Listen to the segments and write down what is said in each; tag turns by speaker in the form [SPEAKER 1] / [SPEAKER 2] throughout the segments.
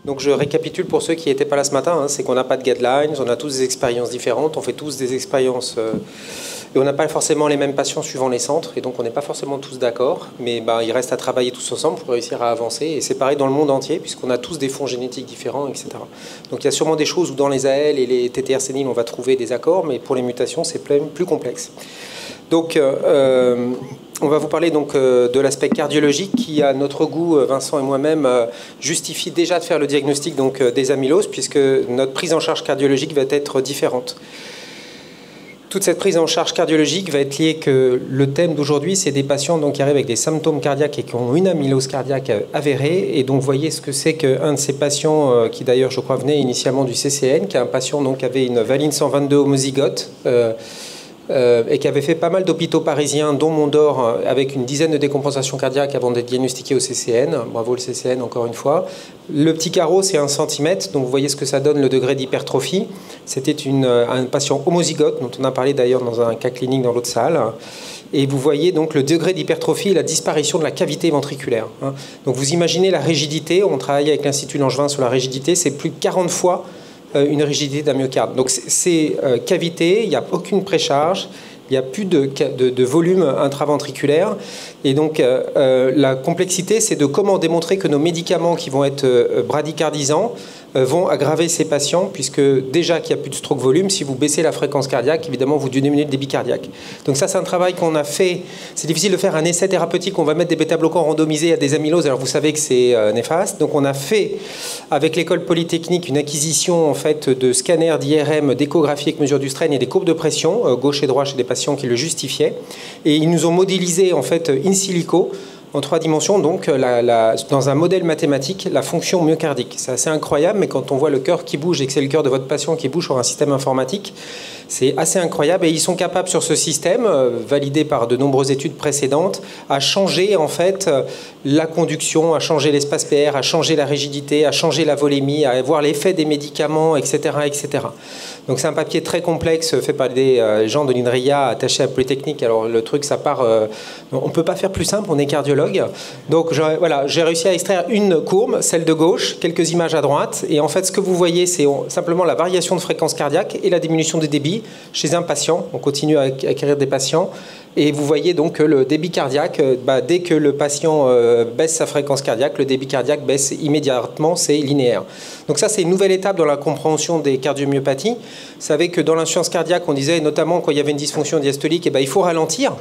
[SPEAKER 1] Donc je récapitule pour ceux qui n'étaient pas là ce matin, hein, c'est qu'on n'a pas de guidelines, on a tous des expériences différentes, on fait tous des expériences et on n'a pas forcément les mêmes patients suivant les centres, et donc on n'est pas forcément tous d'accord, mais il reste à travailler tous ensemble pour réussir à avancer, et c'est pareil dans le monde entier, puisqu'on a tous des fonds génétiques différents, etc. Donc il y a sûrement des choses où dans les AL et les TTR séniles on va trouver des accords, mais pour les mutations c'est plus complexe. Donc on va vous parler donc de l'aspect cardiologique qui, à notre goût, Vincent et moi-même, justifie déjà de faire le diagnostic donc, des amyloses, puisque notre prise en charge cardiologique va être différente. Toute cette prise en charge cardiologique va être liée que le thème d'aujourd'hui, c'est des patients donc, qui arrivent avec des symptômes cardiaques et qui ont une amylose cardiaque avérée. Et donc, vous voyez ce que c'est qu'un de ces patients, qui d'ailleurs, je crois, venait initialement du CCN, qui est un patient donc, qui avait une valine 122 homozygote, et qui avait fait pas mal d'hôpitaux parisiens, dont Mondor, avec une dizaine de décompensations cardiaques avant d'être diagnostiqué au CCN. Bravo le CCN, encore une fois. Le petit carreau, c'est 1 cm, donc vous voyez ce que ça donne, le degré d'hypertrophie. C'était un patient homozygote, dont on a parlé d'ailleurs dans un cas clinique dans l'autre salle. Et vous voyez donc le degré d'hypertrophie et la disparition de la cavité ventriculaire. Donc vous imaginez la rigidité, on travaille avec l'Institut Langevin sur la rigidité, c'est plus de 40 fois une rigidité d'un myocarde. Donc c'est cavité, il n'y a aucune précharge, il n'y a plus de volume intraventriculaire. Et donc la complexité, c'est de comment démontrer que nos médicaments qui vont être bradycardisants vont aggraver ces patients, puisque déjà qu'il n'y a plus de stroke volume, si vous baissez la fréquence cardiaque, évidemment, vous diminuez le débit cardiaque. Donc ça, c'est un travail qu'on a fait. C'est difficile de faire un essai thérapeutique. On va mettre des bêta-bloquants randomisés à des amyloses. Alors vous savez que c'est néfaste. Donc on a fait, avec l'école polytechnique, une acquisition en fait, de scanners d'IRM, d'échographie avec mesure du strain et des courbes de pression, gauche et droite chez des patients qui le justifiaient. Et ils nous ont modélisé en fait in silico, en 3 dimensions, donc dans un modèle mathématique, la fonction myocardique. C'est assez incroyable, mais quand on voit le cœur qui bouge et que c'est le cœur de votre patient qui bouge sur un système informatique, c'est assez incroyable. Et ils sont capables sur ce système, validé par de nombreuses études précédentes, à changer en fait la conduction, à changer l'espace PR, à changer la rigidité, à changer la volémie, à voir l'effet des médicaments, etc., etc. Donc c'est un papier très complexe fait par des gens de l'INRIA attachés à Polytechnique. Alors le truc, ça part... on ne peut pas faire plus simple, on est cardiologue. Donc voilà, j'ai réussi à extraire une courbe, celle de gauche, quelques images à droite. Et en fait, ce que vous voyez, c'est simplement la variation de fréquence cardiaque et la diminution des débits chez un patient. On continue à acquérir des patients. Et vous voyez donc que le débit cardiaque, dès que le patient baisse sa fréquence cardiaque, le débit cardiaque baisse immédiatement, c'est linéaire. Donc ça, c'est une nouvelle étape dans la compréhension des cardiomyopathies. Vous savez que dans l'insuffisance cardiaque, on disait notamment quand il y avait une dysfonction diastolique, il faut ralentir.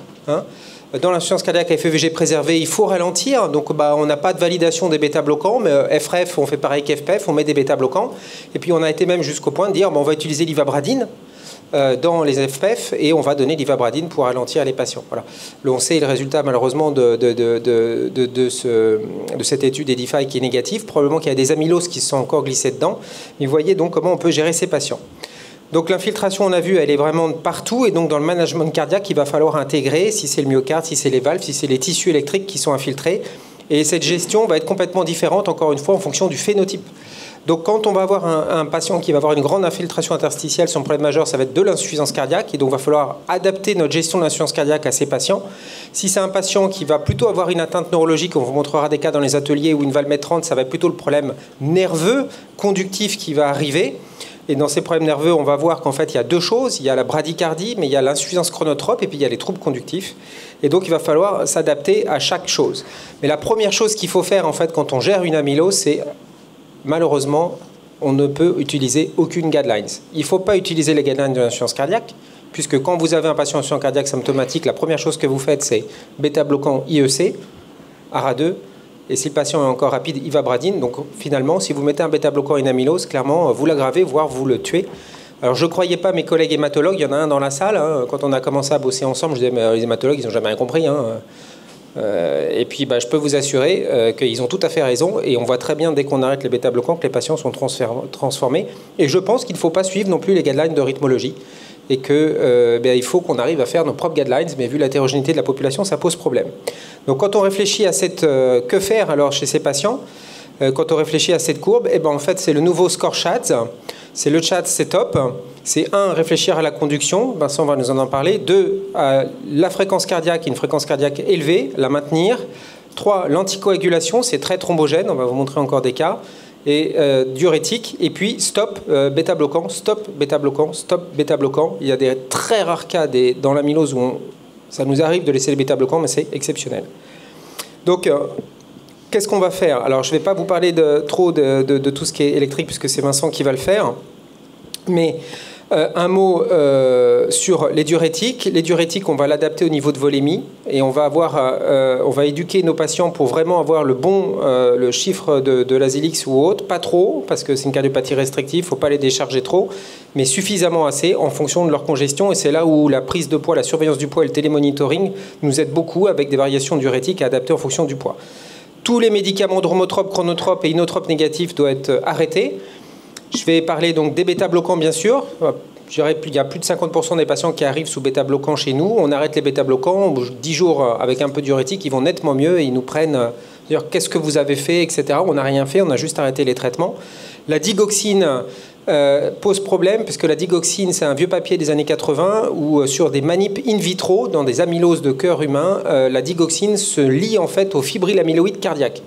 [SPEAKER 1] Dans l'insuffisance cardiaque à FEVG préservée, il faut ralentir. Donc on n'a pas de validation des bêta-bloquants, mais FREF, on fait pareil qu'FPEF, on met des bêta-bloquants. Et puis on a été même jusqu'au point de dire on va utiliser l'ivabradine dans les FPEF et on va donner l'ivabradine pour ralentir les patients. Voilà. On sait le résultat malheureusement de cette étude EDIFY qui est négatif. Probablement qu'il y a des amyloses qui se sont encore glissées dedans. Mais vous voyez donc comment on peut gérer ces patients. Donc l'infiltration, on a vu, elle est vraiment partout. Et donc dans le management cardiaque, il va falloir intégrer si c'est le myocarde, si c'est les valves, si c'est les tissus électriques qui sont infiltrés. Et cette gestion va être complètement différente, encore une fois, en fonction du phénotype. Donc quand on va avoir un patient qui va avoir une grande infiltration interstitielle, son problème majeur, ça va être de l'insuffisance cardiaque. Et donc il va falloir adapter notre gestion de l'insuffisance cardiaque à ces patients. Si c'est un patient qui va plutôt avoir une atteinte neurologique, on vous montrera des cas dans les ateliers où une valve 30, ça va être plutôt le problème nerveux, conductif qui va arriver. Et dans ces problèmes nerveux, on va voir qu'en fait, il y a 2 choses. Il y a la bradycardie, mais il y a l'insuffisance chronotrope, et puis il y a les troubles conductifs. Et donc, il va falloir s'adapter à chaque chose. Mais la première chose qu'il faut faire, en fait, quand on gère une amylose, c'est, malheureusement, on ne peut utiliser aucune guidelines. Il ne faut pas utiliser les guidelines de l'insuffisance cardiaque, puisque quand vous avez un patient en insuffisance cardiaque symptomatique, la première chose que vous faites, c'est bêta-bloquant IEC, ARA2, et si le patient est encore rapide, ivabradine. Donc finalement, si vous mettez un bêta-bloquant et une amylose, clairement, vous l'aggravez, voire vous le tuez. Alors je ne croyais pas mes collègues hématologues, il y en a un dans la salle. Quand on a commencé à bosser ensemble, je disais, mais les hématologues, ils n'ont jamais rien compris. Et puis je peux vous assurer qu'ils ont tout à fait raison. Et on voit très bien, dès qu'on arrête les bêta-bloquants, que les patients sont transformés. Et je pense qu'il ne faut pas suivre non plus les guidelines de rythmologie. Et qu'il faut qu'on arrive à faire nos propres guidelines, mais vu l'hétérogénéité de la population, ça pose problème. Donc quand on réfléchit à cette... que faire alors chez ces patients quand on réfléchit à cette courbe, en fait c'est le nouveau score CHADS. C'est le CHADS, c'est top. C'est 1, réfléchir à la conduction, Vincent va nous en parler. 2, à la fréquence cardiaque, une fréquence cardiaque élevée, la maintenir. 3, l'anticoagulation, c'est très thrombogène, on va vous montrer encore des cas. et diurétique, et puis stop, bêta-bloquant, stop, bêta-bloquant, stop, bêta-bloquant. Il y a des très rares cas dans l'amylose où ça nous arrive de laisser les bêta-bloquants, mais c'est exceptionnel. Donc, qu'est-ce qu'on va faire? Alors, je ne vais pas vous parler trop de tout ce qui est électrique, puisque c'est Vincent qui va le faire, mais un mot sur les diurétiques. Les diurétiques, on va l'adapter au niveau de volémie et on va éduquer nos patients pour vraiment avoir le chiffre de l'Azilix ou autre, pas trop, parce que c'est une cardiopathie restrictive, il ne faut pas les décharger trop, mais suffisamment assez en fonction de leur congestion. Et c'est là où la prise de poids, la surveillance du poids et le télémonitoring nous aident beaucoup avec des variations diurétiques à adapter en fonction du poids. Tous les médicaments dromotropes, chronotropes et inotropes négatifs doivent être arrêtés. Je vais parler donc des bêta-bloquants, bien sûr. Je dirais qu'il y a plus de 50% des patients qui arrivent sous bêta-bloquants chez nous. On arrête les bêta-bloquants, 10 jours avec un peu de diurétique, ils vont nettement mieux et ils nous prennent, qu'est-ce que vous avez fait, etc. On n'a rien fait, on a juste arrêté les traitements. La digoxine pose problème, parce que la digoxine, c'est un vieux papier des années 80, où sur des manips in vitro, dans des amyloses de cœur humain, la digoxine se lie en fait aux fibrilles amyloïdes cardiaques.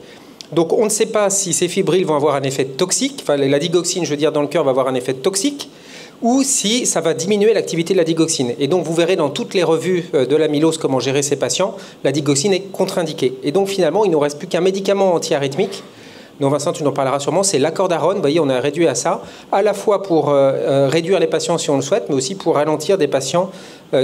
[SPEAKER 1] Donc on ne sait pas si ces fibrilles vont avoir un effet toxique, enfin la digoxine, je veux dire, dans le cœur va avoir un effet toxique, ou si ça va diminuer l'activité de la digoxine. Et donc vous verrez dans toutes les revues de l'amylose comment gérer ces patients, la digoxine est contre-indiquée. Et donc finalement, il ne nous reste plus qu'un médicament antiarythmique, dont Vincent, tu en parleras sûrement, c'est l'accordarone. Vous voyez, on a réduit à ça, à la fois pour réduire les patients si on le souhaite, mais aussi pour ralentir des patients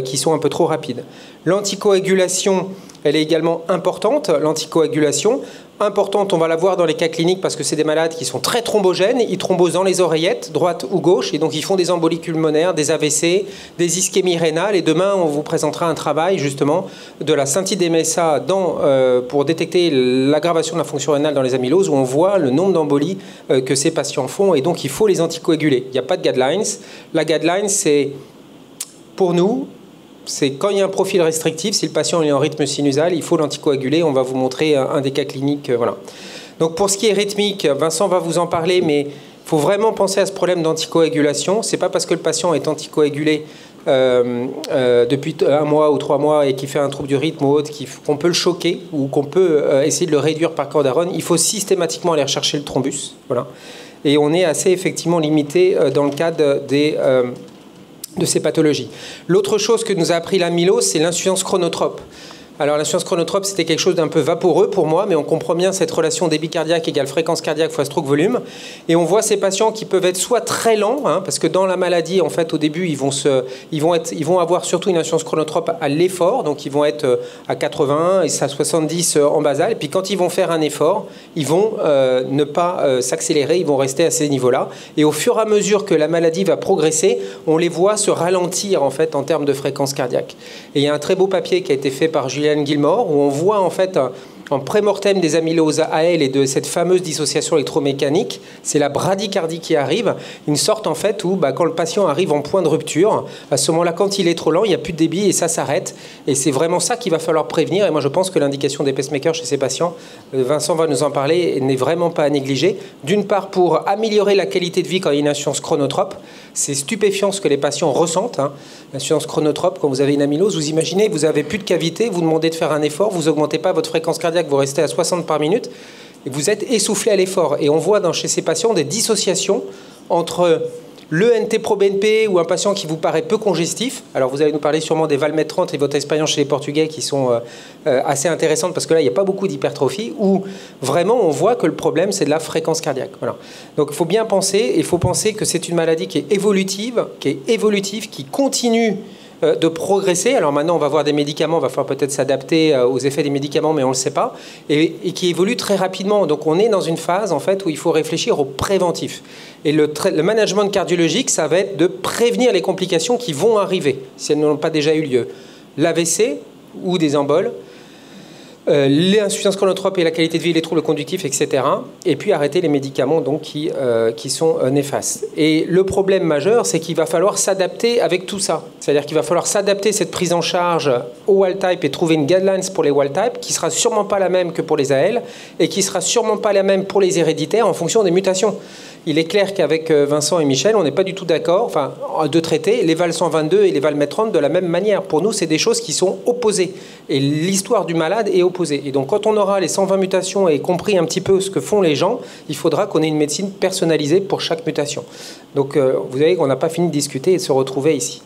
[SPEAKER 1] qui sont un peu trop rapides. L'anticoagulation, elle est également importante. L'anticoagulation, importante, on va la voir dans les cas cliniques parce que c'est des malades qui sont très thrombogènes, ils thrombosent dans les oreillettes, droite ou gauche, et donc ils font des embolies pulmonaires, des AVC, des ischémies rénales, et demain on vous présentera un travail justement de la scintille-DMSA pour détecter l'aggravation de la fonction rénale dans les amyloses, où on voit le nombre d'embolies que ces patients font, et donc il faut les anticoaguler. Il n'y a pas de guidelines. La guideline, c'est pour nous, c'est quand il y a un profil restrictif, si le patient est en rythme sinusal, il faut l'anticoaguler. On va vous montrer un des cas cliniques. Voilà. Donc pour ce qui est rythmique, Vincent va vous en parler, mais il faut vraiment penser à ce problème d'anticoagulation. Ce n'est pas parce que le patient est anticoagulé depuis 1 mois ou 3 mois et qu'il fait un trouble du rythme ou autre qu'on peut le choquer ou qu'on peut essayer de le réduire par cordarone. Il faut systématiquement aller rechercher le thrombus. Voilà. Et on est assez effectivement limité dans le cadre de ces pathologies. L'autre chose que nous a appris l'amylose, c'est l'insuffisance chronotrope. Alors l'insuffisance chronotrope, c'était quelque chose d'un peu vaporeux pour moi, mais on comprend bien cette relation débit cardiaque égale fréquence cardiaque fois stroke volume. Et on voit ces patients qui peuvent être soit très lents, parce que dans la maladie, en fait, au début, ils vont avoir surtout une insuffisance chronotrope à l'effort, donc ils vont être à 80 et à 70 en basal. Et puis quand ils vont faire un effort, ils vont ne pas s'accélérer, ils vont rester à ces niveaux-là. Et au fur et à mesure que la maladie va progresser, on les voit se ralentir en fait en termes de fréquence cardiaque. Et il y a un très beau papier qui a été fait par Julian Gilmore, où on voit en fait en pré-mortem des amyloses AL et de cette fameuse dissociation électromécanique, c'est la bradycardie qui arrive, une sorte en fait où quand le patient arrive en point de rupture, à ce moment-là, quand il est trop lent, il n'y a plus de débit et ça s'arrête. Et c'est vraiment ça qu'il va falloir prévenir. Et moi, je pense que l'indication des pacemakers chez ces patients, Vincent va nous en parler, n'est vraiment pas à négliger. D'une part, pour améliorer la qualité de vie quand il y a une insuffisance chronotrope. C'est stupéfiant ce que les patients ressentent. L'insuffisance chronotrope, quand vous avez une amylose, vous imaginez, vous n'avez plus de cavité, vous demandez de faire un effort, vous n'augmentez pas votre fréquence cardiaque, vous restez à 60 par minute, et vous êtes essoufflé à l'effort. Et on voit chez ces patients des dissociations entre le NT-proBNP ou un patient qui vous paraît peu congestif. Alors vous allez nous parler sûrement des Valmet 30 et votre expérience chez les Portugais qui sont assez intéressantes parce que là il n'y a pas beaucoup d'hypertrophie, où vraiment on voit que le problème c'est de la fréquence cardiaque. Voilà. Donc il faut bien penser, il faut penser que c'est une maladie qui est évolutive, qui continue de progresser. Alors maintenant, on va voir des médicaments, on va falloir peut-être s'adapter aux effets des médicaments, mais on ne le sait pas, et qui évolue très rapidement. Donc on est dans une phase en fait où il faut réfléchir au préventif. Et le management cardiologique, ça va être de prévenir les complications qui vont arriver, si elles n'ont pas déjà eu lieu. L'AVC ou des emboles, l'insuffisance chronotrope et la qualité de vie, les troubles conductifs, etc. Et puis arrêter les médicaments donc, qui sont néfastes. Et le problème majeur, c'est qu'il va falloir s'adapter avec tout ça. C'est-à-dire qu'il va falloir s'adapter cette prise en charge au wild type et trouver une guidelines pour les wild type qui sera sûrement pas la même que pour les AL et qui sera sûrement pas la même pour les héréditaires en fonction des mutations. Il est clair qu'avec Vincent et Michel, on n'est pas du tout d'accord de traiter les VAL 122 et les VAL MET30 de la même manière. Pour nous, c'est des choses qui sont opposées. Et l'histoire du malade est opposée. Et donc, quand on aura les 120 mutations et compris un petit peu ce que font les gens, il faudra qu'on ait une médecine personnalisée pour chaque mutation. Donc, vous voyez qu'on n'a pas fini de discuter et de se retrouver ici.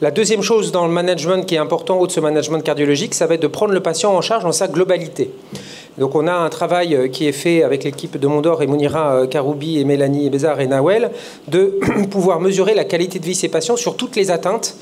[SPEAKER 1] La deuxième chose dans le management qui est important, au de ce management cardiologique, ça va être de prendre le patient en charge dans sa globalité. Donc on a un travail qui est fait avec l'équipe de Mondor et Mounira Karoubi et Mélanie Bézard et Nawel de pouvoir mesurer la qualité de vie de ces patients sur toutes les atteintes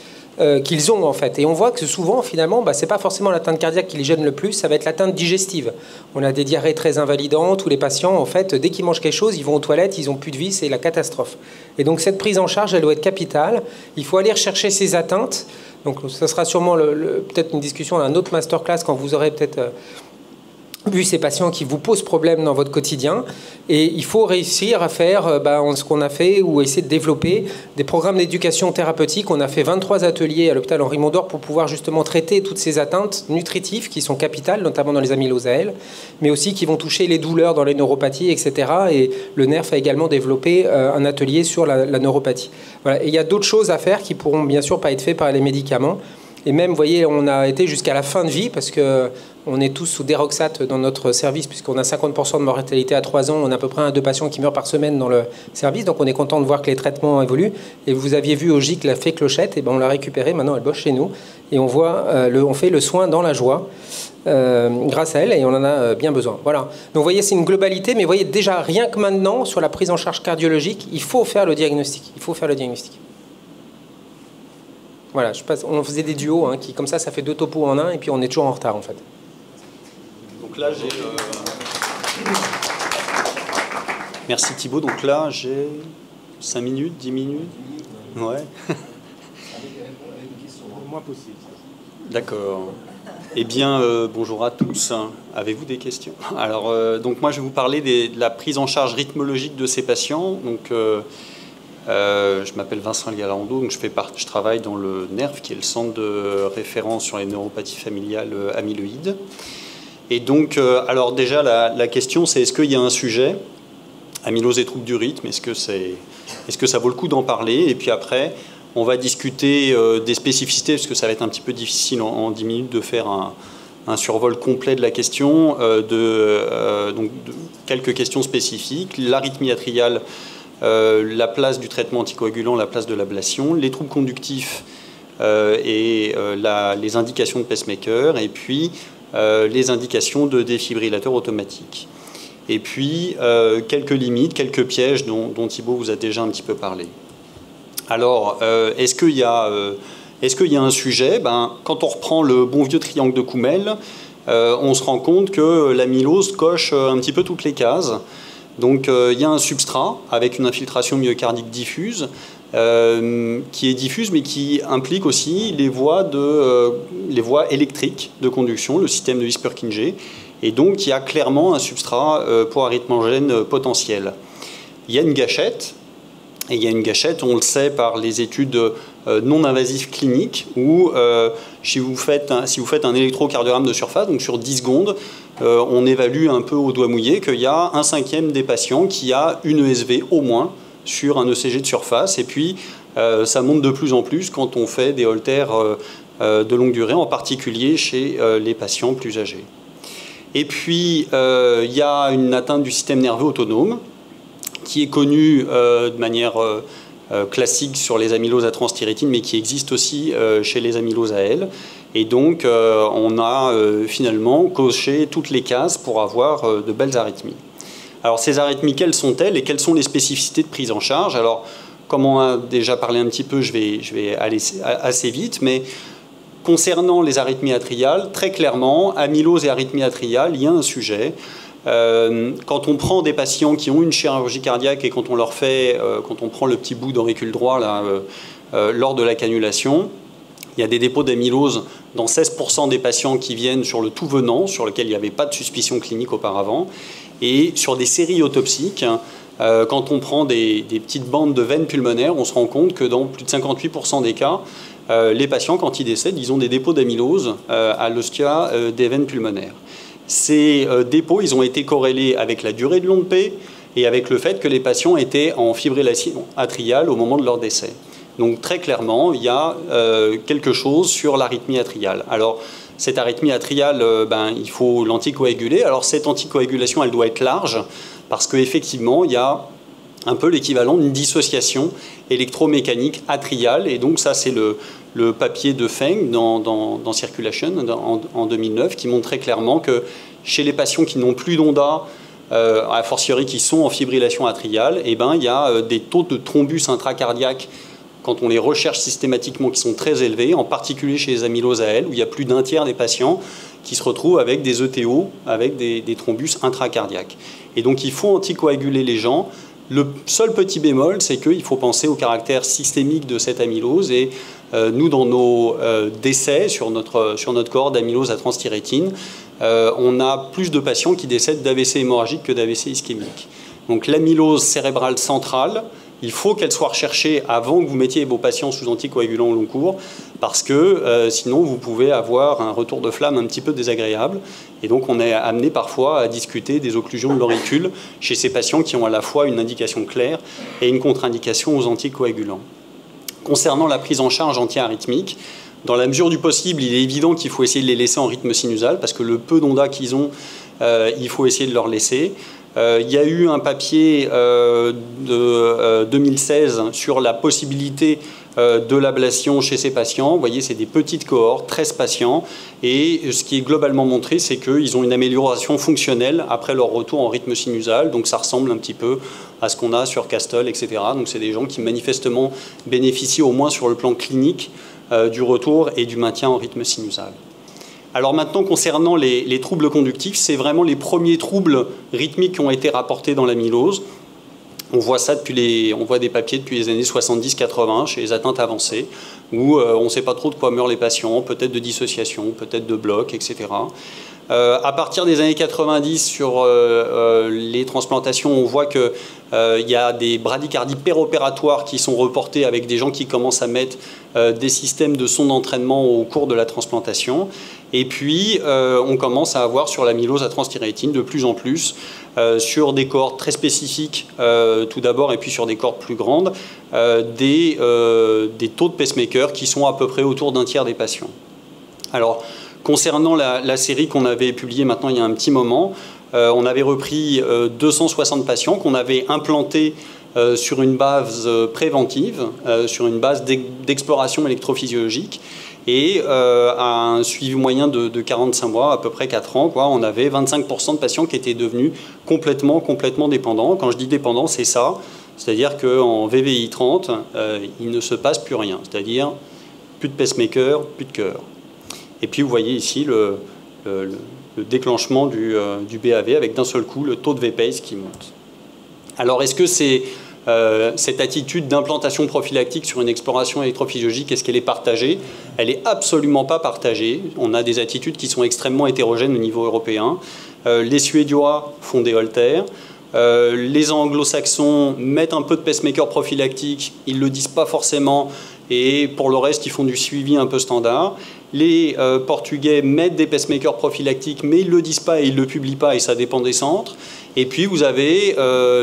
[SPEAKER 1] qu'ils ont en fait. Et on voit que souvent finalement, c'est pas forcément l'atteinte cardiaque qui les gêne le plus, ça va être l'atteinte digestive. On a des diarrhées très invalidantes où les patients en fait, dès qu'ils mangent quelque chose, ils vont aux toilettes, ils n'ont plus de vie, c'est la catastrophe. Et donc cette prise en charge, elle doit être capitale. Il faut aller rechercher ces atteintes. Donc ça sera sûrement peut-être une discussion à un autre masterclass quand vous aurez peut-être vu ces patients qui vous posent problème dans votre quotidien. Et il faut réussir à faire ce qu'on a fait ou essayer de développer des programmes d'éducation thérapeutique. On a fait 23 ateliers à l'hôpital Henri Mondor pour pouvoir justement traiter toutes ces atteintes nutritives qui sont capitales, notamment dans les amyloses AL, mais aussi qui vont toucher les douleurs dans les neuropathies, etc. Et le NERF a également développé un atelier sur la neuropathie. Voilà. Et il y a d'autres choses à faire qui pourront bien sûr pas être faites par les médicaments. Et même, vous voyez, on a été jusqu'à la fin de vie parce qu'on est tous sous déroxate dans notre service puisqu'on a 50% de mortalité à 3 ans. On a à peu près 1 à 2 patients qui meurent par semaine dans le service. Donc on est content de voir que les traitements évoluent. Et vous aviez vu au GIC la fée Clochette, et on l'a récupérée. Maintenant, elle bosse chez nous. Et on fait le soin dans la joie grâce à elle et on en a bien besoin. Voilà. Donc vous voyez, c'est une globalité. Mais vous voyez, déjà, rien que maintenant, sur la prise en charge cardiologique, il faut faire le diagnostic. Il faut faire le diagnostic. Voilà, on faisait des duos, qui comme ça fait 2 topos en un, et puis on est toujours en retard en fait.
[SPEAKER 2] Donc là, j'ai... Merci Thibaut. Donc là, j'ai 5 minutes, 10 minutes. Ouais.
[SPEAKER 3] Le moins possible.
[SPEAKER 2] D'accord. Eh bien, bonjour à tous. Avez-vous des questions? Alors, donc moi, je vais vous parler de la prise en charge rythmologique de ces patients. Donc, je m'appelle Vincent Galando, donc je travaille dans le NERF, qui est le centre de référence sur les neuropathies familiales amyloïdes. Et donc, alors déjà, la question, c'est est-ce qu'il y a un sujet, amylose et troubles du rythme, est-ce que ça vaut le coup d'en parler? Et puis après, on va discuter des spécificités, parce que ça va être un petit peu difficile en 10 minutes de faire un survol complet de la question, donc de quelques questions spécifiques, l'arythmie atriale, la place du traitement anticoagulant, la place de l'ablation, les troubles conductifs et les indications de pacemaker, et puis les indications de défibrillateur automatique. Et puis quelques limites, quelques pièges dont Thibaut vous a déjà un petit peu parlé. Alors, est-ce qu'il y a un sujet? Quand on reprend le bon vieux triangle de Koumel, on se rend compte que l'amylose coche un petit peu toutes les cases. Donc il y a un substrat avec une infiltration myocardique diffuse qui est diffuse mais qui implique aussi les voies électriques de conduction, le système de His-Purkinje, et donc il y a clairement un substrat pour arythmogène potentiel. Il y a une gâchette, et il y a une gâchette, on le sait par les études non invasives cliniques, où si vous faites un électrocardiogramme de surface, donc sur 10 secondes, on évalue un peu au doigt mouillé qu'il y a 1/5 des patients qui a une ESV au moins sur un ECG de surface. Et puis, ça monte de plus en plus quand on fait des holters de longue durée, en particulier chez les patients plus âgés. Et puis, il y a une atteinte du système nerveux autonome qui est connue de manière classique sur les amyloses à transthyrétine, mais qui existe aussi chez les amyloses AL. Et donc, on a finalement coché toutes les cases pour avoir de belles arythmies. Alors, ces arythmies, quelles sont-elles et quelles sont les spécificités de prise en charge? Alors, comme on a déjà parlé un petit peu, je vais aller assez vite, mais concernant les arythmies atriales, très clairement, amylose et arythmie atriale, il y a un sujet. Quand on prend des patients qui ont une chirurgie cardiaque et quand on leur fait, quand on prend le petit bout d'auricule droit là, lors de la cannulation, il y a des dépôts d'amylose dans 16% des patients qui viennent sur le tout venant, sur lequel il n'y avait pas de suspicion clinique auparavant. Et sur des séries autopsiques, quand on prend des petites bandes de veines pulmonaires, on se rend compte que dans plus de 58% des cas, les patients, quand ils décèdent, ils ont des dépôts d'amylose à l'ostia des veines pulmonaires. Ces dépôts, ils ont été corrélés avec la durée de l'OMP et avec le fait que les patients étaient en fibrillation atriale au moment de leur décès. Donc très clairement, il y a quelque chose sur l'arythmie atriale. Alors, cette arythmie atriale, il faut l'anticoaguler. Alors, cette anticoagulation, elle doit être large parce qu'effectivement, il y a un peu l'équivalent d'une dissociation électromécanique atriale. Et donc, ça, c'est le papier de Feng dans Circulation en 2009 qui montre très clairement que chez les patients qui n'ont plus d'ONDA, a fortiori qui sont en fibrillation atriale, il y a des taux de thrombus intracardiaques quand on les recherche systématiquement qui sont très élevés, en particulier chez les amyloses AL, où il y a plus d'un tiers des patients qui se retrouvent avec des ETO, avec des thrombus intracardiaques. Et donc il faut anticoaguler les gens. Le seul petit bémol, c'est qu'il faut penser au caractère systémique de cette amylose. Et nous, dans nos décès sur notre cohorte d'amylose à transthyrétine, on a plus de patients qui décèdent d'AVC hémorragique que d'AVC ischémique. Donc l'amylose cérébrale centrale, il faut qu'elle soit recherchée avant que vous mettiez vos patients sous anticoagulants au long cours, parce que sinon vous pouvez avoir un retour de flamme un petit peu désagréable. Et donc on est amené parfois à discuter des occlusions de l'auricule chez ces patients qui ont à la fois une indication claire et une contre-indication aux anticoagulants. Concernant la prise en charge antiarythmique, dans la mesure du possible, il est évident qu'il faut essayer de les laisser en rythme sinusal, parce que le peu d'ondas qu'ils ont, il faut essayer de leur laisser. Il y a eu un papier de 2016 sur la possibilité de l'ablation chez ces patients. Vous voyez, c'est des petites cohortes, 13 patients. Et ce qui est globalement montré, c'est qu'ils ont une amélioration fonctionnelle après leur retour en rythme sinusal. Donc ça ressemble un petit peu à ce qu'on a sur Castle, etc. Donc c'est des gens qui manifestement bénéficient au moins sur le plan clinique du retour et du maintien en rythme sinusal. Alors maintenant, concernant les troubles conductifs, c'est vraiment les premiers troubles rythmiques qui ont été rapportés dans l'amylose. On voit ça on voit des papiers depuis les années 70-80 chez les atteintes avancées, où on ne sait pas trop de quoi meurent les patients, peut-être de dissociation, peut-être de bloc, etc. À partir des années 90, sur les transplantations, on voit qu'il y a des bradycardies péropératoires qui sont reportées avec des gens qui commencent à mettre des systèmes de sonde d'entraînement au cours de la transplantation. Et puis, on commence à avoir sur l'amylose à transthyrétine de plus en plus, sur des cohortes très spécifiques tout d'abord, et puis sur des cohortes plus grandes, des taux de pacemaker qui sont à peu près autour d'un tiers des patients. Alors, concernant la série qu'on avait publiée maintenant il y a un petit moment, on avait repris 260 patients qu'on avait implantés sur une base préventive, sur une base d'exploration électrophysiologique, et à un suivi moyen de 45 mois, à peu près 4 ans, on avait 25% de patients qui étaient devenus complètement dépendants. Quand je dis dépendants, c'est ça, c'est-à-dire qu'en VVI 30, il ne se passe plus rien, c'est-à-dire plus de pacemaker, plus de cœur. Et puis vous voyez ici le déclenchement du BAV avec d'un seul coup le taux de VPACE qui monte. Alors est-ce que c'est cette attitude d'implantation prophylactique sur une exploration électrophysiologique, est-ce qu'elle est partagée? Elle n'est absolument pas partagée. On a des attitudes qui sont extrêmement hétérogènes au niveau européen. Les Suédois font des holters. Les anglo-saxons mettent un peu de pacemaker prophylactique, ils ne le disent pas forcément, et pour le reste, ils font du suivi un peu standard. Les Portugais mettent des pacemakers prophylactiques, mais ils ne le disent pas et ils ne le publient pas, et ça dépend des centres. Et puis vous avez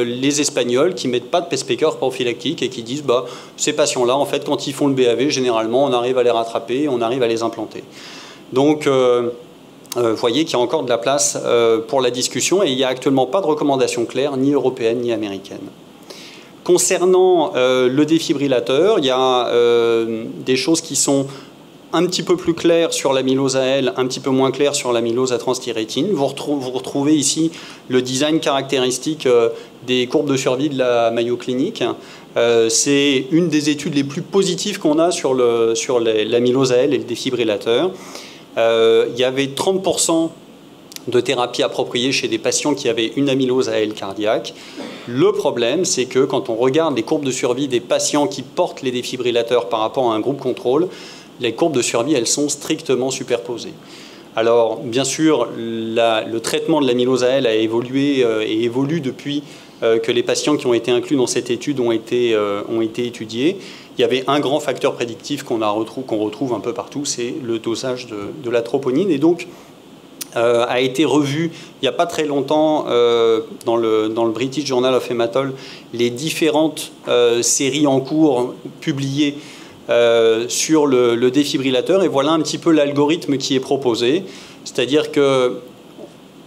[SPEAKER 2] les Espagnols qui ne mettent pas de pacemaker prophylactique et qui disent ces patients-là, en fait, quand ils font le BAV, généralement, on arrive à les rattraper, on arrive à les implanter. Donc, vous voyez qu'il y a encore de la place pour la discussion et il n'y a actuellement pas de recommandation claire, ni européenne, ni américaine. Concernant le défibrillateur, il y a des choses qui sont un petit peu plus claires sur l'amylose AL, un petit peu moins claires sur l'amylose à transthyrétine. Vous retrouvez ici le design caractéristique des courbes de survie de la Mayo Clinic. C'est une des études les plus positives qu'on a sur l'amylose AL et le défibrillateur. Il y avait 30% de thérapie appropriée chez des patients qui avaient une amylose AL cardiaque. Le problème, c'est que quand on regarde les courbes de survie des patients qui portent les défibrillateurs par rapport à un groupe contrôle, les courbes de survie, elles sont strictement superposées. Alors, bien sûr, le traitement de l'amylose AL a évolué et évolue depuis que les patients qui ont été inclus dans cette étude ont été étudiés. il y avait un grand facteur prédictif qu'on retrouve un peu partout, c'est le dosage de la troponine. Et donc, a été revu il n'y a pas très longtemps dans le British Journal of Hematology les différentes séries en cours publiées sur le défibrillateur. Et voilà un petit peu l'algorithme qui est proposé. C'est-à-dire que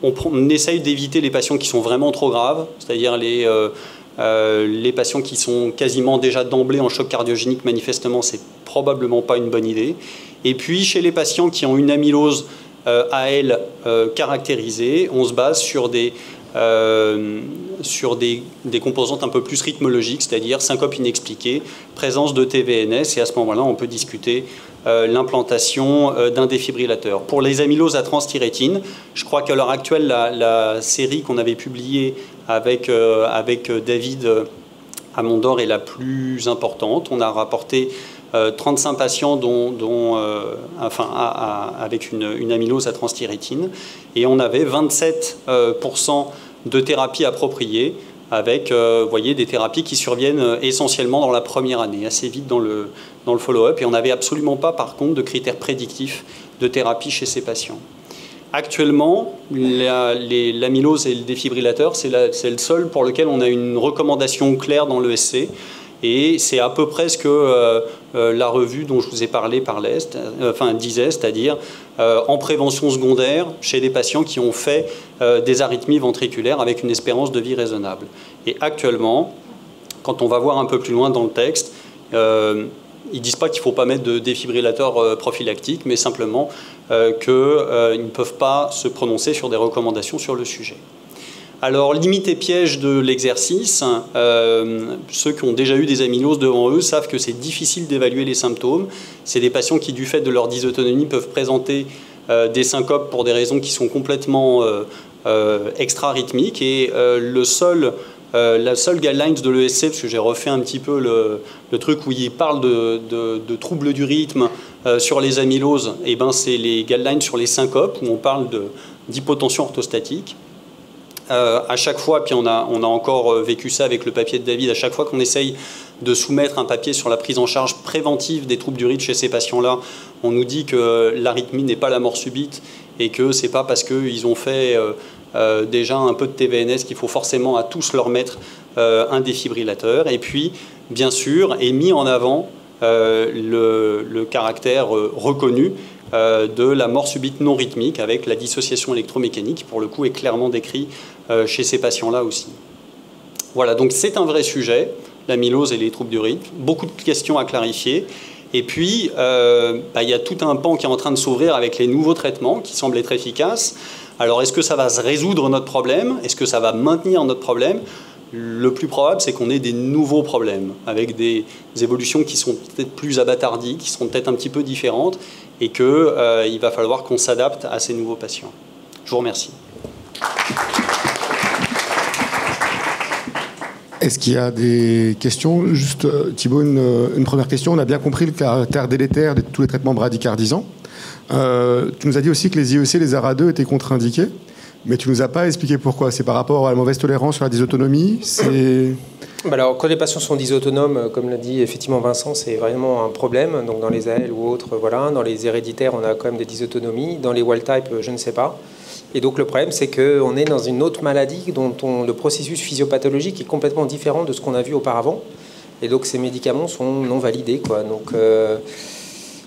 [SPEAKER 2] on essaye d'éviter les patients qui sont vraiment trop graves, c'est-à-dire les patients qui sont quasiment déjà d'emblée en choc cardiogénique, manifestement, c'est probablement pas une bonne idée. Et puis, chez les patients qui ont une amylose AL caractérisée, on se base sur des composantes un peu plus rythmologiques, c'est-à-dire syncope inexpliquée, présence de TVNS, et à ce moment-là, on peut discuter l'implantation d'un défibrillateur. Pour les amyloses à transthyrétine, je crois qu'à l'heure actuelle, la série qu'on avait publiée avec David Amondor est la plus importante. On a rapporté 35 patients avec une amylose à transthyrétine, et on avait 27% de thérapies appropriées avec voyez, des thérapies qui surviennent essentiellement dans la première année, assez vite dans le follow-up, et on n'avait absolument pas par contre de critères prédictifs de thérapie chez ces patients. Actuellement, l'amylose et le défibrillateur, c'est le seul pour lequel on a une recommandation claire dans l'ESC. Et c'est à peu près ce que la revue dont je vous ai parlé disait, c'est-à-dire en prévention secondaire chez des patients qui ont fait des arythmies ventriculaires avec une espérance de vie raisonnable. Et actuellement, quand on va voir un peu plus loin dans le texte, ils ne disent pas qu'il ne faut pas mettre de défibrillateur prophylactique, mais simplement qu'ils ne peuvent pas se prononcer sur des recommandations sur le sujet. Alors, limite et piège de l'exercice, ceux qui ont déjà eu des amyloses devant eux savent que c'est difficile d'évaluer les symptômes. C'est des patients qui, du fait de leur dysautonomie, peuvent présenter des syncopes pour des raisons qui sont complètement extra-rythmiques. Et la seule guidelines de l'ESC, parce que j'ai refait un petit peu le truc où il parle de troubles du rythme sur les amyloses, et ben c'est les guidelines sur les syncopes, où on parle d'hypotension orthostatique. À chaque fois, puis on a encore vécu ça avec le papier de David, à chaque fois qu'on essaye de soumettre un papier sur la prise en charge préventive des troubles du rythme chez ces patients-là, on nous dit que l'arythmie n'est pas la mort subite et que c'est pas parce qu'ils ont fait déjà un peu de TVNS qu'il faut forcément à tous leur mettre un défibrillateur. Et puis, bien sûr, est mis en avant le caractère reconnu de la mort subite non rythmique avec la dissociation électromécanique qui pour le coup est clairement décrit chez ces patients-là aussi. Voilà, donc c'est un vrai sujet, l'amylose et les troubles du rythme, beaucoup de questions à clarifier. Et puis, il y a tout un pan qui est en train de s'ouvrir avec les nouveaux traitements qui semblent être efficaces. Alors, est-ce que ça va résoudre notre problème? Est-ce que ça va maintenir notre problème? Le plus probable, c'est qu'on ait des nouveaux problèmes, avec des évolutions qui sont peut-être plus abattardies, qui seront peut-être un petit peu différentes, et qu'il va falloir qu'on s'adapte à ces nouveaux patients. Je vous remercie.
[SPEAKER 3] Est-ce qu'il y a des questions? Juste, Thibaut, une première question. On a bien compris le caractère délétère de tous les traitements bradicardisants. Tu nous as dit aussi que les IEC, les ARA2 étaient contre-indiqués. Mais tu ne nous as pas expliqué pourquoi. C'est par rapport à la mauvaise tolérance sur la dysautonomie?
[SPEAKER 1] Alors, quand les patients sont dysautonomes, comme l'a dit effectivement Vincent, c'est vraiment un problème. Donc, dans les AL ou autres, voilà. Dans les héréditaires, on a quand même des dysautonomies. Dans les wild type, je ne sais pas. Et donc, le problème, c'est qu'on est dans une autre maladie dont le processus physiopathologique est complètement différent de ce qu'on a vu auparavant. Et donc, ces médicaments sont non validés, quoi. Donc,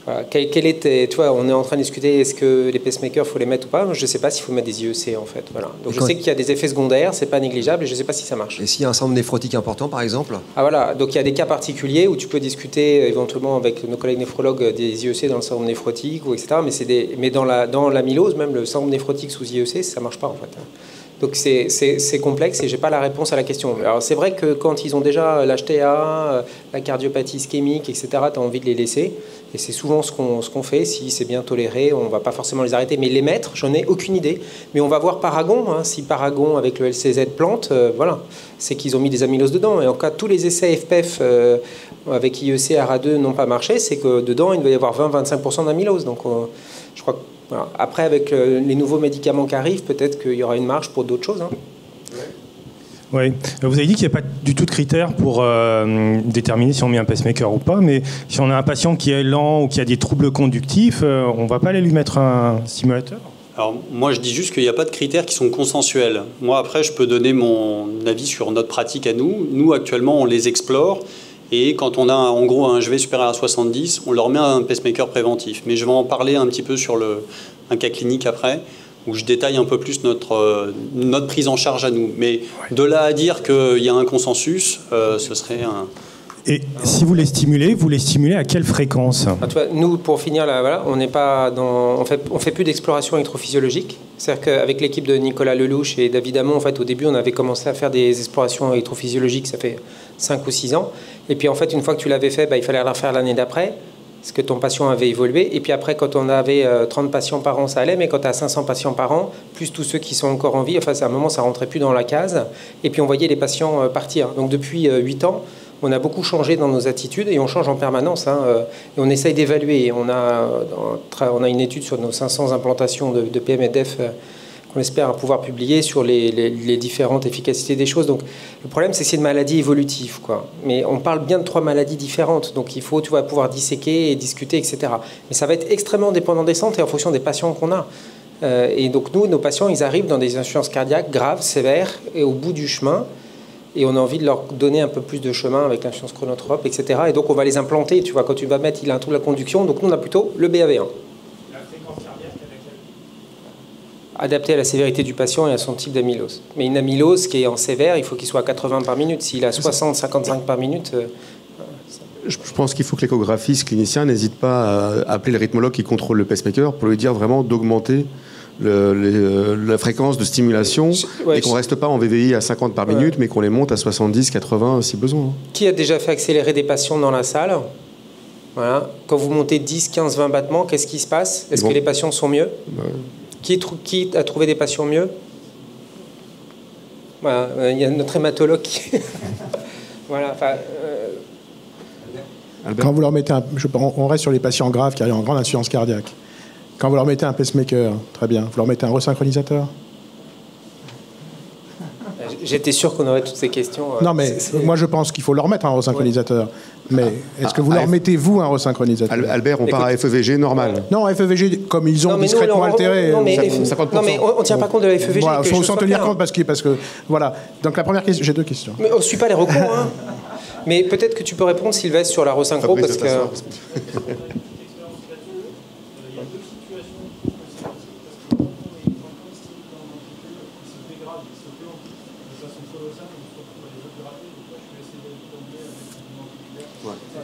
[SPEAKER 1] voilà. Tu vois, on est en train de discuter, est-ce que les pacemakers, il faut les mettre ou pas? Je ne sais pas s'il faut mettre des IEC, en fait. Voilà. Donc, je sais qu'il y a des effets secondaires, c'est pas négligeable, et je ne sais pas si ça marche.
[SPEAKER 4] Et s'il y a un syndrome néphrotique important, par exemple?
[SPEAKER 1] Ah voilà, donc il y a des cas particuliers où tu peux discuter éventuellement avec nos collègues néphrologues des IEC dans le syndrome néphrotique, ou etc. Mais dans l'amylose, même le syndrome néphrotique sous IEC, ça ne marche pas, en fait. Donc c'est complexe et je n'ai pas la réponse à la question. Alors c'est vrai que quand ils ont déjà l'HTA, la cardiopathie ischémique, etc., tu as envie de les laisser. Et c'est souvent ce qu'on fait. Si c'est bien toléré, on ne va pas forcément les arrêter. Mais les mettre, j'en ai aucune idée. Mais on va voir Paragon. Hein. Si Paragon, avec le LCZ, plante, voilà, c'est qu'ils ont mis des amyloses dedans. Et en cas, tous les essais FPEF avec IEC, ARA2 n'ont pas marché. C'est que dedans, il va y avoir 20-25% d'amylose. Donc je crois que voilà. Après, avec les nouveaux médicaments qui arrivent, peut-être qu'il y aura une marge pour d'autres choses. Hein.
[SPEAKER 5] Oui. Vous avez dit qu'il n'y a pas du tout de critères pour déterminer si on met un pacemaker ou pas, mais si on a un patient qui est lent ou qui a des troubles conductifs, on ne va pas aller lui mettre un stimulateur?
[SPEAKER 2] Alors, moi, je dis juste qu'il n'y a pas de critères qui sont consensuels. Moi, après, je peux donner mon avis sur notre pratique à nous. Nous, actuellement, on les explore. Et quand on a, en gros, un HV supérieur à 70, on leur met un pacemaker préventif. Mais je vais en parler un petit peu sur un cas clinique après, où je détaille un peu plus notre prise en charge à nous. Mais de là à dire qu'il y a un consensus, ce serait un...
[SPEAKER 5] Et si vous les stimulez à quelle fréquence?
[SPEAKER 1] Tu vois, nous, pour finir, là, voilà, on n'est pas dans, on fait plus d'exploration électrophysiologique. C'est-à-dire qu'avec l'équipe de Nicolas Lelouch et David Hamon, en fait, au début, on avait commencé à faire des explorations électrophysiologiques, ça fait 5 ou 6 ans. Et puis, en fait, une fois que tu l'avais fait, il fallait la refaire l'année d'après, parce que ton patient avait évolué. Et puis après, quand on avait 30 patients par an, ça allait, mais quand tu as 500 patients par an, plus tous ceux qui sont encore en vie, enfin, à un moment, ça rentrait plus dans la case. Et puis, on voyait les patients partir. Donc, depuis 8 ans, on a beaucoup changé dans nos attitudes et on change en permanence. Et on essaye d'évaluer. On a une étude sur nos 500 implantations de PM et DEF qu'on espère pouvoir publier sur les différentes efficacités des choses. Donc, le problème, c'est que c'est une maladie évolutive, quoi. Mais on parle bien de 3 maladies différentes. Donc, il faut pouvoir disséquer et discuter, etc. Mais ça va être extrêmement dépendant des centres et en fonction des patients qu'on a. Et donc, nous, nos patients, ils arrivent dans des insuffisances cardiaques graves, sévères et au bout du chemin. Et on a envie de leur donner un peu plus de chemin avec l'insuffisance chronotrope, etc. Et donc, on va les implanter. Tu vois, quand tu vas mettre, il a un trou de la conduction. Donc, nous, on a plutôt le BAV1. La fréquence cardiaque adaptée à la sévérité du patient et à son type d'amylose. Mais une amylose qui est en sévère, il faut qu'il soit à 80 par minute. S'il a 60, 55 par minute...
[SPEAKER 3] Je pense qu'il faut que l'échographiste clinicien n'hésite pas à appeler le rythmologue qui contrôle le pacemaker pour lui dire vraiment d'augmenter la fréquence de stimulation et qu'on ne reste pas en VVI à 50 par minute, mais qu'on les monte à 70, 80 si besoin.
[SPEAKER 1] Qui a déjà fait accélérer des patients dans la salle? Voilà. Quand vous montez 10, 15, 20 battements, qu'est-ce qui se passe? Est-ce que les patients sont mieux? Qui a trouvé des patients mieux? Voilà. Il y a notre hématologue qui... voilà.
[SPEAKER 6] Quand vous leur mettez on reste sur les patients graves qui arrivent en grande insuffisance cardiaque. Quand vous leur mettez un pacemaker, très bien, vous leur mettez un resynchronisateur?
[SPEAKER 1] J'étais sûr qu'on aurait toutes ces questions.
[SPEAKER 6] Non, mais moi je pense qu'il faut leur mettre un resynchronisateur. Mais est-ce que vous leur mettez, vous, un resynchronisateur?
[SPEAKER 3] Albert, on part à FEVG normal.
[SPEAKER 6] Non, FEVG, comme ils ont discrètement altéré.
[SPEAKER 1] Non, mais on ne tient pas compte de la FEVG.
[SPEAKER 6] Voilà, il faut s'en tenir compte parce que... Voilà. Donc la première question... J'ai 2 questions.
[SPEAKER 1] Mais on ne suit pas les recours. Mais peut-être que tu peux répondre, Sylvestre, sur la resynchro, parce que...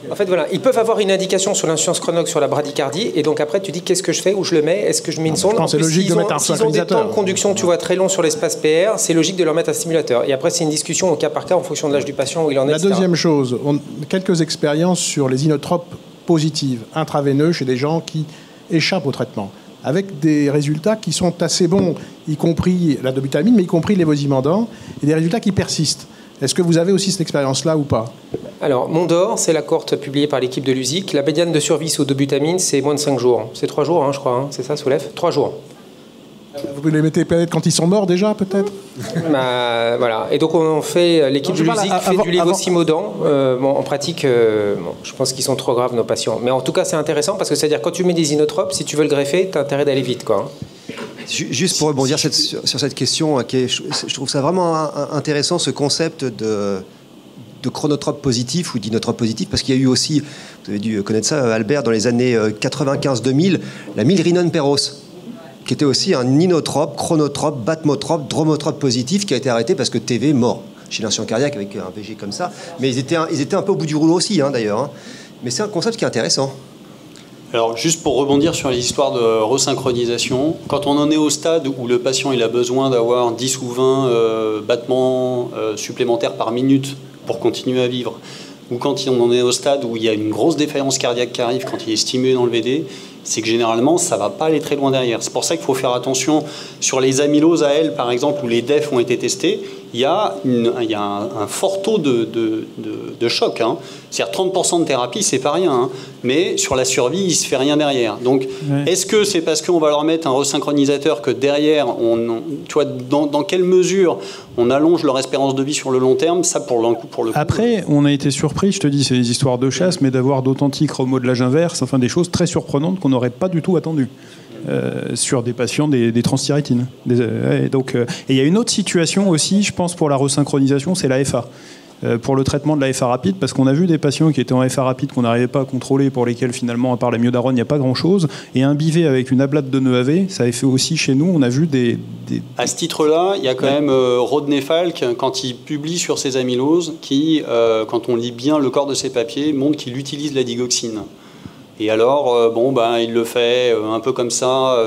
[SPEAKER 1] En fait, voilà, ils peuvent avoir une indication sur l'insuffisance chronoque sur la bradycardie, et donc après, tu dis qu'est-ce que je fais, où je le mets, est-ce que je mets une sonde?
[SPEAKER 6] C'est logique de mettre un synchronisateur.
[SPEAKER 1] S'ils ont des temps de conduction, tu vois, très longs sur l'espace PR, c'est logique de leur mettre un stimulateur. Et après, c'est une discussion au cas par cas en fonction de l'âge du patient, où il en est.
[SPEAKER 6] La deuxième chose, quelques expériences sur les inotropes positives, intraveineux, chez des gens qui échappent au traitement, avec des résultats qui sont assez bons, y compris la dobutamine, mais y compris l'évosimandant, et des résultats qui persistent. Est-ce que vous avez aussi cette expérience-là ou pas?
[SPEAKER 1] Alors, Mondor, c'est la cohorte publiée par l'équipe de l'USIC. La médiane de survie sous dobutamine, c'est moins de 5 jours. C'est 3 jours, je crois. C'est ça, Soulef? 3 jours.
[SPEAKER 6] Vous les mettez peut-être quand ils sont morts déjà, peut-être?
[SPEAKER 1] Voilà. Et donc, on fait... L'équipe de l'USIC fait du lévosimodan. En pratique, je pense qu'ils sont trop graves, nos patients. Mais en tout cas, c'est intéressant parce que c'est-à-dire, quand tu mets des inotropes, si tu veux le greffer, tu as intérêt d'aller vite, quoi.
[SPEAKER 4] Juste pour rebondir sur cette question, je trouve ça vraiment intéressant, ce concept de chronotrope positif ou d'inotrope positif, parce qu'il y a eu aussi, vous avez dû connaître ça, Albert, dans les années 95-2000, la milrinone perros, qui était aussi un inotrope, chronotrope, batmotrope, dromotrope positif, qui a été arrêté parce que TV mort chez l'insuffisance cardiaque avec un VG comme ça. Mais ils étaient un peu au bout du rouleau aussi, d'ailleurs. Mais c'est un concept qui est intéressant.
[SPEAKER 2] Alors, juste pour rebondir sur les histoires de resynchronisation, quand on en est au stade où le patient il a besoin d'avoir 10 ou 20 battements supplémentaires par minute pour continuer à vivre, ou quand on en est au stade où il y a une grosse défaillance cardiaque qui arrive quand il est stimulé dans le VD, c'est que généralement, ça ne va pas aller très loin derrière. C'est pour ça qu'il faut faire attention sur les amyloses à elles, par exemple, où les DEF ont été testés. il y a un fort taux de choc. Hein. C'est-à-dire 30% de thérapie, c'est pas rien. Hein. Mais sur la survie, il se fait rien derrière. Donc, est-ce que c'est parce qu'on va leur mettre un resynchronisateur que derrière, tu vois, dans quelle mesure on allonge leur espérance de vie sur le long terme? Ça, pour le coup.
[SPEAKER 7] Après, on a été surpris, je te dis, c'est des histoires de chasse, mais d'avoir d'authentiques remodelages inverses, enfin des choses très surprenantes qu'on n'aurait pas du tout attendues. Sur des patients des transthyrétines. Et il y a une autre situation aussi, je pense, pour la resynchronisation, c'est la FA. Pour le traitement de la FA rapide, parce qu'on a vu des patients qui étaient en FA rapide qu'on n'arrivait pas à contrôler, pour lesquels finalement, à part la myodarone, il n'y a pas grand-chose. Et un bivet avec une ablate de nœud AV, ça a fait aussi chez nous, on a vu des...
[SPEAKER 2] À ce titre-là, il y a quand même Rodney Falk, quand il publie sur ses amyloses, qui, quand on lit bien le corps de ses papiers, montre qu'il utilise la digoxine. Et alors, il le fait un peu comme ça,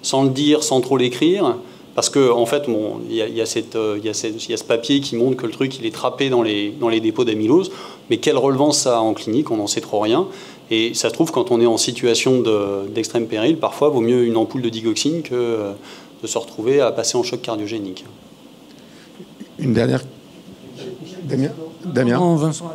[SPEAKER 2] sans le dire, sans trop l'écrire, parce qu'en fait, il y a ce papier qui montre que le truc, il est trappé dans les dépôts d'amylose, mais quelle relevance ça a en clinique, on n'en sait trop rien. Et ça se trouve, quand on est en situation d'extrême péril, parfois, il vaut mieux une ampoule de digoxine que de se retrouver à passer en choc cardiogénique.
[SPEAKER 3] Une dernière... Damien
[SPEAKER 8] Non, Vincent.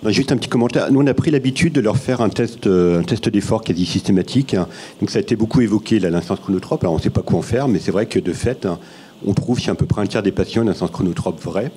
[SPEAKER 9] Juste un petit commentaire. Nous, on a pris l'habitude de leur faire un test d'effort quasi systématique. Donc, ça a été beaucoup évoqué, l'instance chronotrope. Alors, on ne sait pas quoi en faire, mais c'est vrai que, de fait, on trouve chez à peu près un tiers des patients une instance chronotrope vraie.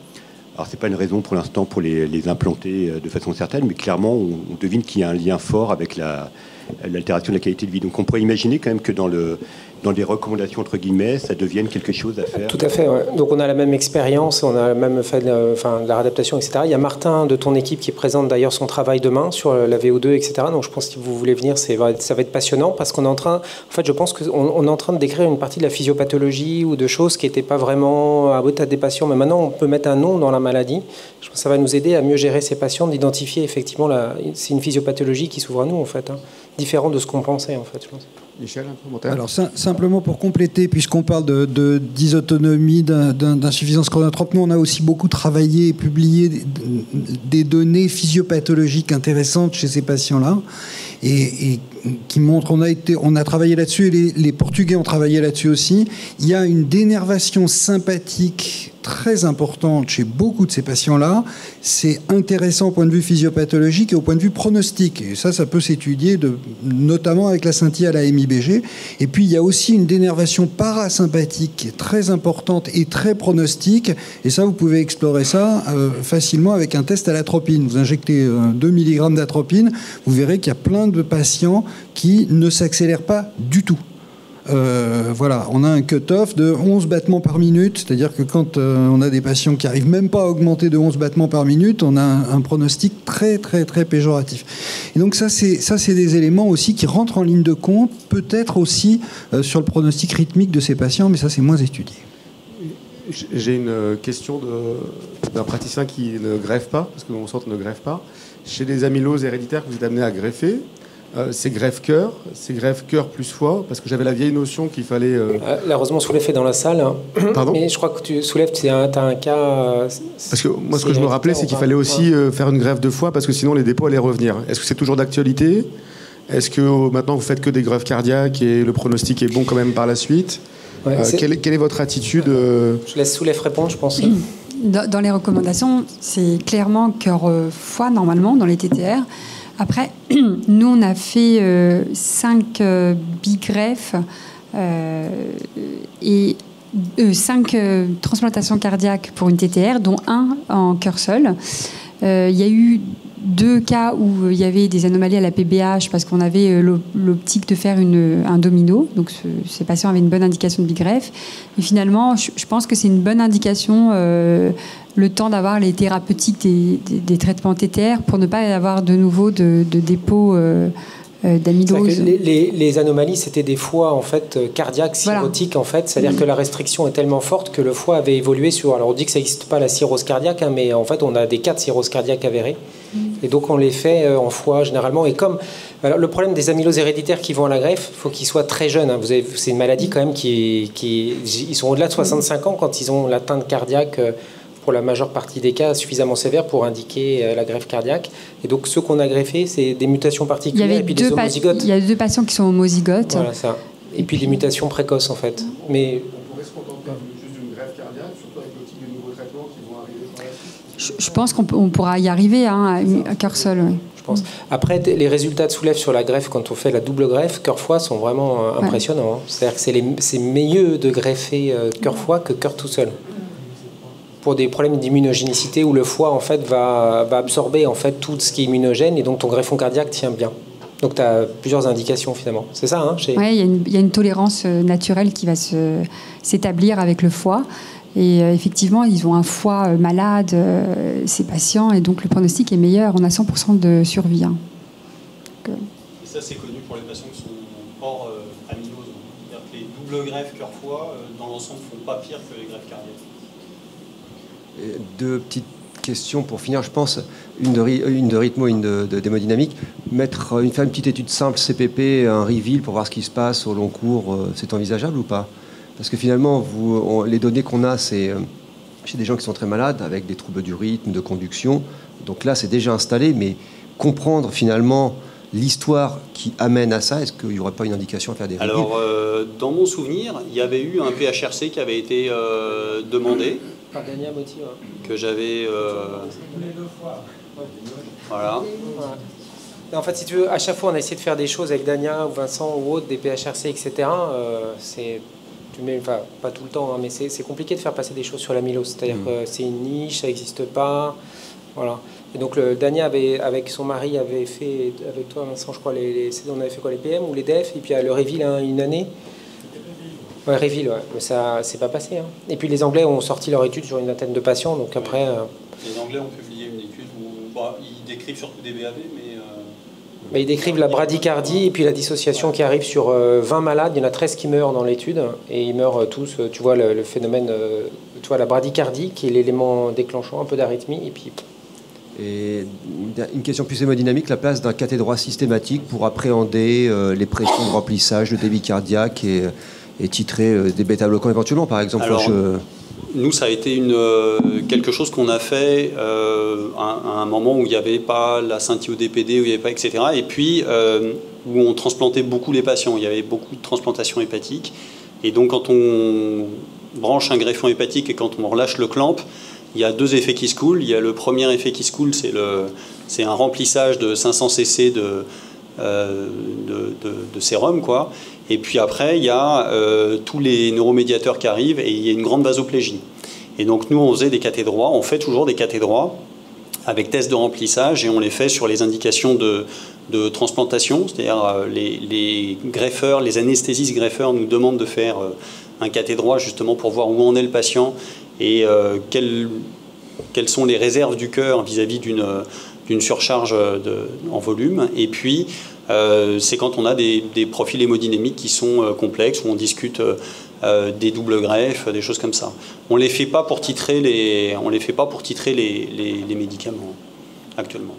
[SPEAKER 9] Alors, ce n'est pas une raison pour l'instant pour les implanter de façon certaine, mais clairement, on devine qu'il y a un lien fort avec l'altération de la qualité de vie. Donc, on pourrait imaginer quand même que dans les recommandations, entre guillemets, ça devienne quelque chose à faire.
[SPEAKER 1] Tout à fait, ouais. Donc on a la même expérience, on a même fait de la réadaptation, etc. Il y a Martin de ton équipe qui présente d'ailleurs son travail demain sur la VO2, etc. Donc je pense que si vous voulez venir, ça va être passionnant parce qu'on est en train, je pense qu'on est en train de décrire une partie de la physiopathologie ou de choses qui n'étaient pas vraiment à bout des patients, mais maintenant on peut mettre un nom dans la maladie. Je pense que ça va nous aider à mieux gérer ces patients, d'identifier effectivement, c'est une physiopathologie qui s'ouvre à nous en fait, différent de ce qu'on pensait en fait, je pense.
[SPEAKER 3] Michel, un commentaire?
[SPEAKER 8] Alors simplement pour compléter, puisqu'on parle de dysautonomie, d'insuffisance chronotrope, nous on a aussi beaucoup travaillé et publié des données physiopathologiques intéressantes chez ces patients-là et qui montrent, on a travaillé là-dessus et les Portugais ont travaillé là-dessus aussi. Il y a une dénervation sympathique très importante chez beaucoup de ces patients-là. C'est intéressant au point de vue physiopathologique et au point de vue pronostic. Et ça peut s'étudier notamment avec la scintille à la MIBG. Et puis, il y a aussi une dénervation parasympathique très importante et très pronostique. Et ça, vous pouvez explorer ça facilement avec un test à l'atropine. Vous injectez 2 mg d'atropine, vous verrez qu'il y a plein de patients qui ne s'accélèrent pas du tout. Voilà, on a un cut-off de 11 battements par minute, c'est-à-dire que quand on a des patients qui n'arrivent même pas à augmenter de 11 battements par minute, on a un pronostic très très très péjoratif. Et donc ça c'est des éléments aussi qui rentrent en ligne de compte, peut-être aussi sur le pronostic rythmique de ces patients, mais ça c'est moins étudié.
[SPEAKER 3] J'ai une question d'un praticien qui ne greffe pas, parce que mon centre ne greffe pas. Chez les amyloses héréditaires que vous êtes amené à greffer, c'est greffe-cœur plus foie, parce que j'avais la vieille notion qu'il fallait...
[SPEAKER 1] Heureusement, Soulève est dans la salle. Hein.
[SPEAKER 3] Pardon ?
[SPEAKER 1] Mais je crois que tu soulèves, tu as un cas...
[SPEAKER 3] Parce que moi, ce que je me rappelais, c'est qu'il fallait aussi faire une greffe de foie, parce que sinon les dépôts allaient revenir. Est-ce que c'est toujours d'actualité ? Est-ce que maintenant vous faites que des greffes cardiaques et le pronostic est bon quand même par la suite ? Ouais, quelle est votre attitude
[SPEAKER 1] Je laisse Soulève répondre, je pense.
[SPEAKER 10] Dans les recommandations, c'est clairement cœur-foie, normalement, dans les TTR. Après, nous, on a fait 5 bigreffes et 5 transplantations cardiaques pour une TTR, dont 1 en cœur seul. Il y a eu 2 cas où il y avait des anomalies à la PBH parce qu'on avait l'optique de faire un domino. Donc, ces patients avaient une bonne indication de bigreffe. Et finalement, je pense que c'est une bonne indication le temps d'avoir les thérapeutiques des traitements TTR pour ne pas avoir de nouveau de dépôt d'amylose.
[SPEAKER 1] Les anomalies, c'était des foies en fait cardiaques, cirrhotiques en fait. C'est-à-dire que la restriction est tellement forte que le foie avait évolué sur... Alors on dit que ça n'existe pas la cirrhose cardiaque, hein, mais en fait on a des cas de cirrhose cardiaque avérés. Et donc on les fait en foie généralement. Et comme alors, le problème des amyloses héréditaires qui vont à la greffe, il faut qu'ils soient très jeunes. Hein. C'est une maladie quand même ils sont au-delà de 65 ans quand ils ont l'atteinte cardiaque. Pour la majeure partie des cas, suffisamment sévère pour indiquer la greffe cardiaque. Et donc, ceux qu'on a greffés, c'est des mutations particulières et puis des homozygotes.
[SPEAKER 10] Il y a 2 patients qui sont homozygotes.
[SPEAKER 1] Voilà, ça. Et puis des mutations précoces, en fait. Mais
[SPEAKER 3] on pourrait se contenter juste d'une greffe cardiaque, surtout avec le type de nouveaux traitements qui vont arriver par la suite.
[SPEAKER 10] Je pense qu'on pourra y arriver à cœur seul. Oui.
[SPEAKER 1] Je pense. Après, les résultats de soulève sur la greffe, quand on fait la double greffe, cœur-foie, sont vraiment impressionnants. Hein. C'est-à-dire que c'est mieux de greffer cœur-foie que cœur tout seul. Pour des problèmes d'immunogénicité où le foie en fait, va absorber en fait, tout ce qui est immunogène et donc ton greffon cardiaque tient bien. Donc tu as plusieurs indications finalement. C'est ça, hein,
[SPEAKER 10] Oui, il y a une tolérance naturelle qui va s'établir avec le foie. Et effectivement, ils ont un foie malade, ces patients, et donc le pronostic est meilleur. On a 100% de survie. Hein.
[SPEAKER 2] Et ça, c'est connu pour les patients qui sont hors amylose. C'est-à-dire que les doubles greffes cœur-foie, dans l'ensemble, ne font pas pire que les greffes cardiaques.
[SPEAKER 4] Et deux petites questions pour finir, je pense. Une de rythmo, une d'hémodynamique. Faire une petite étude simple CPP, un reveal pour voir ce qui se passe au long cours, c'est envisageable ou pas? Parce que finalement, les données qu'on a, c'est chez des gens qui sont très malades, avec des troubles du rythme, de conduction. Donc là, c'est déjà installé, mais comprendre finalement l'histoire qui amène à ça, est-ce qu'il n'y aurait pas une indication à faire des reveals?
[SPEAKER 2] Alors, dans mon souvenir, il y avait eu un PHRC qui avait été demandé.
[SPEAKER 1] Par Dania Motti,
[SPEAKER 2] que j'avais... Voilà.
[SPEAKER 1] En fait, si tu veux, à chaque fois, on a essayé de faire des choses avec Dania ou Vincent ou autres, des PHRC, etc. Pas tout le temps, hein, mais c'est compliqué de faire passer des choses sur l'amylose. C'est-à-dire que c'est une niche, ça n'existe pas. Voilà. Et donc, Dania, avec son mari, avait fait, avec toi, Vincent, je crois, on avait fait quoi, les PM ou les DEF, et puis le Reveal, une année. Ouais, Reveal, ouais. Mais ça c'est pas passé. Hein. Et puis les Anglais ont sorti leur étude sur une vingtaine de patients, donc après...
[SPEAKER 2] Les Anglais ont publié une étude où ils décrivent surtout des BAV,
[SPEAKER 1] mais ils décrivent la bradycardie et puis la dissociation qui arrive sur 20 malades. Il y en a 13 qui meurent dans l'étude, et ils meurent tous, tu vois, le phénomène, tu vois, la bradycardie, qui est l'élément déclenchant, un peu d'arythmie, et puis...
[SPEAKER 4] Et une question plus hémodynamique, la place d'un cathé droit systématique pour appréhender les pressions de remplissage, le débit cardiaque et titrer des bêta-bloquants éventuellement, par exemple.
[SPEAKER 2] Alors, nous, ça a été quelque chose qu'on a fait à un moment où il n'y avait pas la scintillodépd, où il n'y avait pas, etc. Et puis, où on transplantait beaucoup les patients. Il y avait beaucoup de transplantations hépatiques. Et donc, quand on branche un greffon hépatique et quand on relâche le clamp, il y a deux effets qui se coulent. Il y a le premier effet qui se coule, c'est un remplissage de 500 cc de sérum, quoi. Et puis après, il y a tous les neuromédiateurs qui arrivent et il y a une grande vasoplégie. Et donc nous, on faisait des cathés droits, on fait toujours des cathés droits avec test de remplissage et on les fait sur les indications de transplantation, c'est-à-dire les greffeurs, les anesthésistes greffeurs nous demandent de faire un cathé droit justement pour voir où en est le patient et quelles sont les réserves du cœur vis-à-vis d'une surcharge en volume. Et puis, c'est quand on a des profils hémodynamiques qui sont complexes, où on discute des doubles greffes, des choses comme ça. On les fait pas pour titrer les médicaments actuellement.